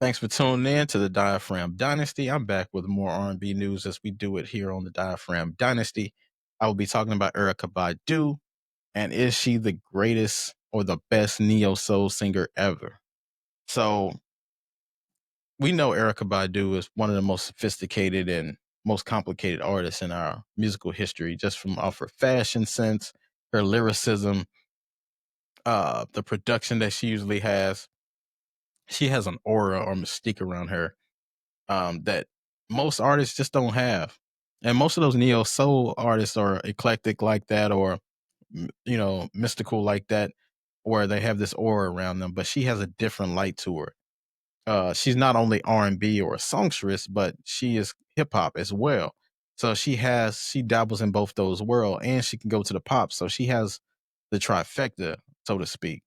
Thanks for tuning in to the Diaphragm Dynasty. I'm back with more R&B news as we do it here on the Diaphragm Dynasty. I will be talking about Erykah Badu, and is she the greatest or the best neo soul singer ever? So we know Erykah Badu is one of the most sophisticated and most complicated artists in our musical history, just from off her fashion sense, her lyricism, the production that she usually has. She has an aura or mystique around her that most artists just don't have. And most of those neo soul artists are eclectic like that, or mystical like that, where they have this aura around them. But she has a different light to her. She's not only R&B or a songstress, but she is hip hop as well. So she dabbles in both those worlds, and she can go to the pop. So she has the trifecta, so to speak.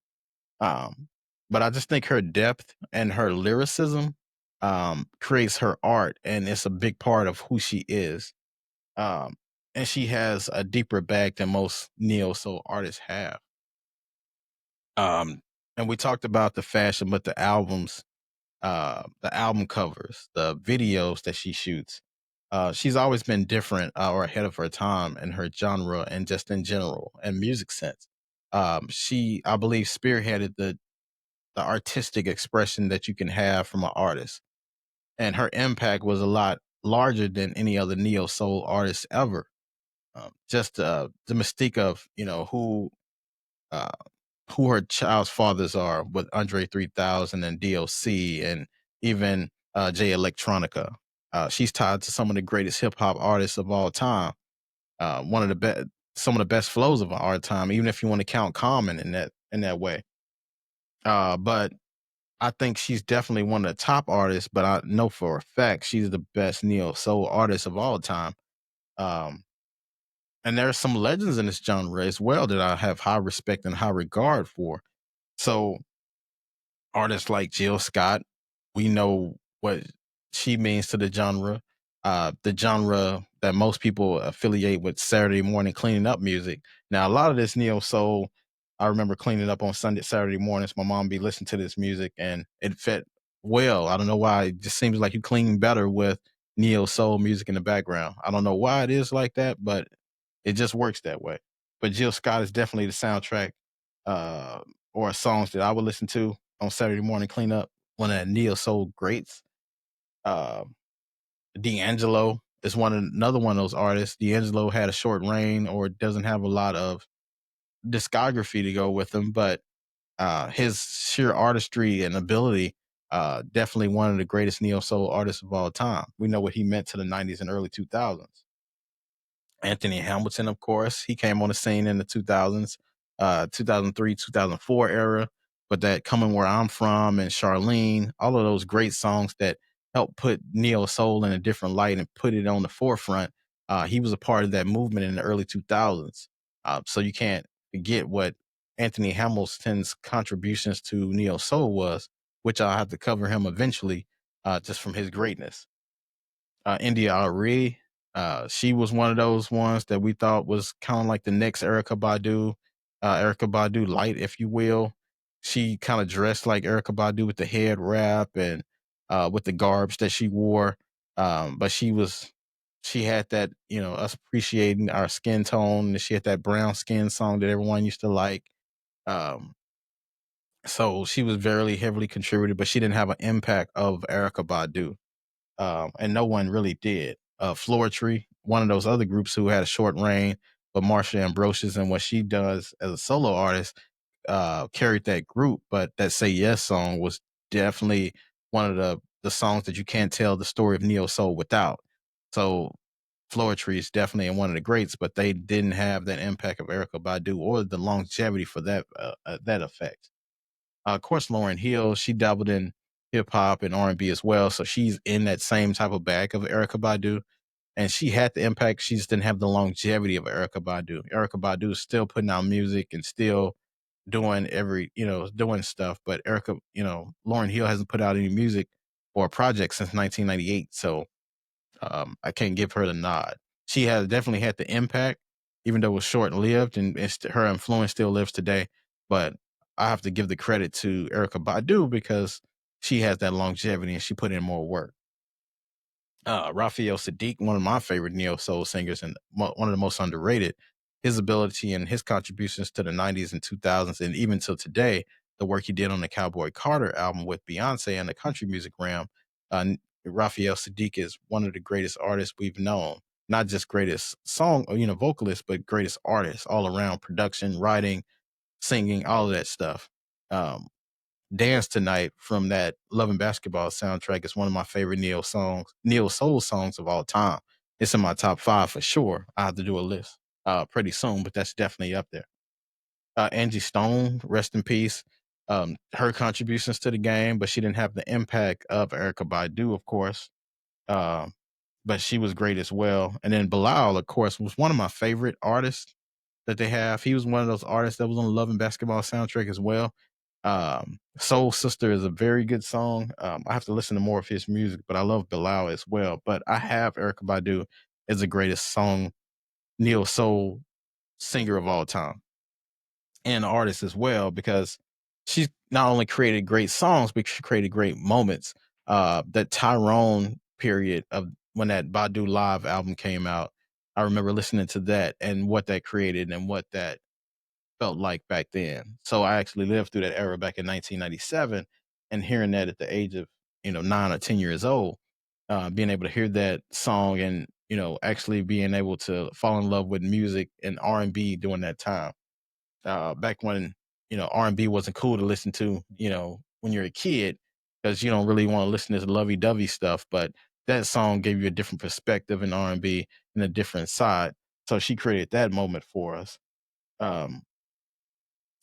Um, but I just think her depth and her lyricism creates her art, and it's a big part of who she is. Um, and she has a deeper bag than most neo soul artists have. Um, and we talked about the fashion, but the album covers, the videos that she shoots. She's always been different or ahead of her time in her genre and just in general and music sense. She, I believe, spearheaded the artistic expression that you can have from an artist. And her impact was a lot larger than any other neo soul artist ever. Just the mystique of uh, who her child's fathers are with Andre 3000 and DLC and even Jay Electronica. She's tied to some of the greatest hip hop artists of all time. One of the best, some of the best flows of our time, even if you want to count Common in that way. But I think she's definitely one of the top artists, but I know for a fact she's the best neo soul artist of all time. Um, and there are some legends in this genre as well that I have high respect and high regard for. So artists like Jill Scott, we know what she means to the genre that most people affiliate with Saturday morning cleaning up music. Now, a lot of this neo soul, I remember cleaning up on Saturday mornings. My mom be listening to this music, and it fit well. I don't know why. It just seems like you clean better with neo soul music in the background. I don't know why it is like that, but it just works that way. But Jill Scott is definitely the soundtrack uh, or songs that I would listen to on Saturday morning cleanup. One of the neo soul greats. Uh, D'Angelo is another one of those artists. D'Angelo had a short reign or doesn't have a lot of discography to go with him, but his sheer artistry and ability, definitely one of the greatest neo soul artists of all time. We know what he meant to the '90s and early 2000s. Anthony Hamilton, of course, he came on the scene in the 2000s, 2003, 2004 era. But that Coming Where I'm From and Charlene, all of those great songs that helped put neo soul in a different light and put it on the forefront. He was a part of that movement in the early 2000s. So you can't forget what Anthony Hamilton's contributions to neo soul was, which I'll have to cover him eventually, just from his greatness. India Arie. She was one of those ones that we thought was kind of like the next Erykah Badu light, if you will. She kind of dressed like Erykah Badu with the head wrap and with the garbs that she wore. But she had that, us appreciating our skin tone. And she had that brown skin song that everyone used to like. Um, so she was very heavily contributed, but she didn't have an impact of Erykah Badu, and no one really did. Floor Tree, one of those other groups who had a short reign, but Marsha Ambrosius and what she does as a solo artist carried that group. But that Say Yes song was definitely one of the songs that you can't tell the story of neo soul without. So Floor Tree is definitely one of the greats, but they didn't have that impact of Erykah Badu or the longevity for that effect. Of course, Lauren Hill, she dabbled in hip hop and R&B as well, so she's in that same type of bag of Erykah Badu, and she had the impact. She just didn't have the longevity of Erykah Badu. Erykah Badu is still putting out music and still doing stuff, but Lauren Hill hasn't put out any music or a project since 1998, so I can't give her the nod. She has definitely had the impact, even though it was short lived, and her influence still lives today. But I have to give the credit to Erykah Badu because she has that longevity and she put in more work. Raphael Sadiq, one of my favorite neo soul singers and one of the most underrated. His ability and his contributions to the '90s and 2000s, and even till today, the work he did on the Cowboy Carter album with Beyonce and the country music realm. Raphael Sadiq is one of the greatest artists we've known. Not just greatest song, vocalist, but greatest artist all around. Production, writing, singing, all of that stuff. Um, Dance Tonight from that Love and Basketball soundtrack is one of my favorite neo soul songs of all time. It's in my top 5 for sure. I have to do a list pretty soon, but that's definitely up there. Angie Stone, rest in peace. Her contributions to the game, but she didn't have the impact of Erykah Badu, of course. Um, but she was great as well. And then Bilal, of course, was one of my favorite artists that they have. He was one of those artists that was on the Love and Basketball soundtrack as well. Soul Sister is a very good song. I have to listen to more of his music, but I love Bilal as well. But I have Erykah Badu as the greatest neo soul singer of all time and artist as well, because she's not only created great songs, but she created great moments. That Tyrone period of when that Badu Live album came out, I remember listening to that and what that created and what that felt like back then. So I actually lived through that era back in 1997, and hearing that at the age of 9 or 10 years old, being able to hear that song and actually being able to fall in love with music and R&B during that time. Back when R&B wasn't cool to listen to, when you're a kid, because you don't really want to listen to this lovey-dovey stuff. But that song gave you a different perspective in R&B and a different side. So she created that moment for us. Um,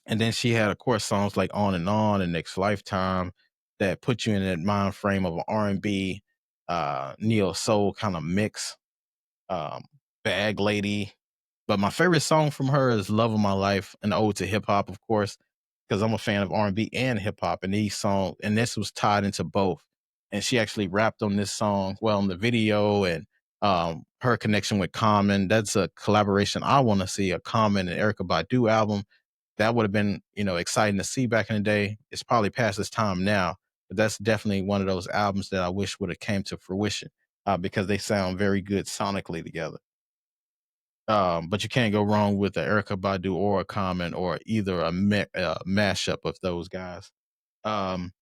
and then she had, of course, songs like On and Next Lifetime that put you in that mind frame of an R&B, neo soul kind of mix. Um, Bag Lady. But my favorite song from her is Love of My Life, an ode to hip hop, of course, because I'm a fan of R&B and hip hop. And this was tied into both. And she actually rapped on this song, well, in the video, and her connection with Common. That's a collaboration I want to see, a Common and Erykah Badu album. That would have been, exciting to see back in the day. It's probably past its time now, but that's definitely one of those albums that I wish would have came to fruition, because they sound very good sonically together. But you can't go wrong with the Erykah Badu or a Common or either mashup of those guys. Um,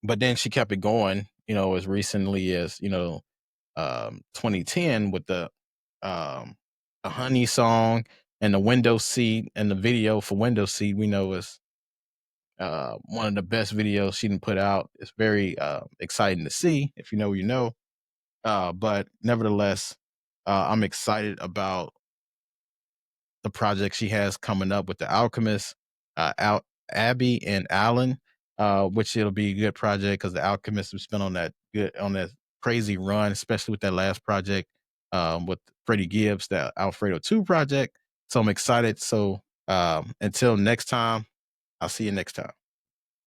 but then she kept it going, as recently as 2010 with um, the Honey song and the Window Seat, and the video for Window Seat we know is one of the best videos she done put out. It's very exciting to see. If you know, you know. But nevertheless, I'm excited about the project she has coming up with The Alchemist, Abby and Alan, which it'll be a good project because The Alchemist has been on that crazy run, especially with that last project with Freddie Gibbs, that Alfredo 2 project. So I'm excited. So until next time, I'll see you next time.